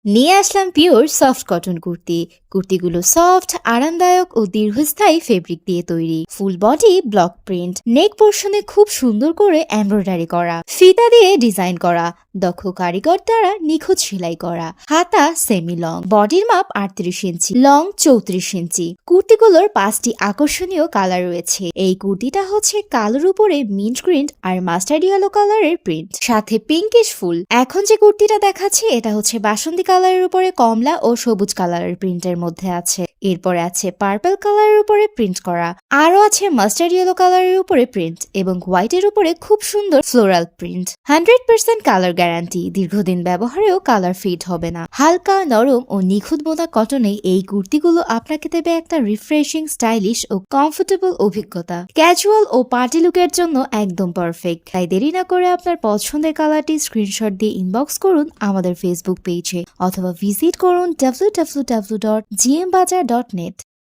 নিয়ে আসলাম pure soft cotton kurti. কুর্তিগুলো সফট, আরামদায়ক ও দীর্ঘস্থায়ী ফেব্রিক দিয়ে তৈরি। Full body block print, neck পোর্শনে খুব সুন্দর করে এমব্রয়ডারি করা, ফিতা দিয়ে ডিজাইন করা, দক্ষ কারিগর দ্বারা নিখুঁত সেলাই করা। হাতা সেমি লং, বডির মাপ 38 ইঞ্চি, লং 34 ইঞ্চি। কুর্তিগুলোর 5টি আকর্ষণীয় কালার রয়েছে। এই কুর্তিটা হচ্ছে কালোর উপরে মিন্ট গ্রিন আর মাস্টার্ড ইয়েলো কালারের প্রিন্ট, সাথে পিঙ্কিশ ফুল। এখন যে কুর্তিটা দেখাচ্ছি এটা হচ্ছে বাসন্তী কালারের উপরে কমলা ও সবুজ কালারের প্রিন্টের মধ্যে আছে। এরপরে আছে পার্পল কালারের উপরে প্রিন্ট করা, আরো আছে মাস্টার্ড ইয়েলো কালারের উপরে প্রিন্ট এবং হোয়াইটের উপরে খুব সুন্দর ফ্লোরাল প্রিন্ট। 100% কালার গ্যারান্টি, দীর্ঘদিন ব্যবহারেও কালার ফেড হবে না। হালকা, নরম ও নিখুঁত বোনা কটনে এই কুর্তিগুলো আপনাকে দেবে একটা রিফ্রেশিং, স্টাইলিশ ও কমফোর্টেবল অভিজ্ঞতা। ক্যাজুয়াল ও পার্টি লুকের জন্য একদম পারফেক্ট। তাই দেরি না করে আপনার পছন্দের কালারটি স্ক্রিনশট দিয়ে ইনবক্স করুন আমাদের ফেসবুক পেজে অথবা ভিজিট করুন www.gmbazar.net।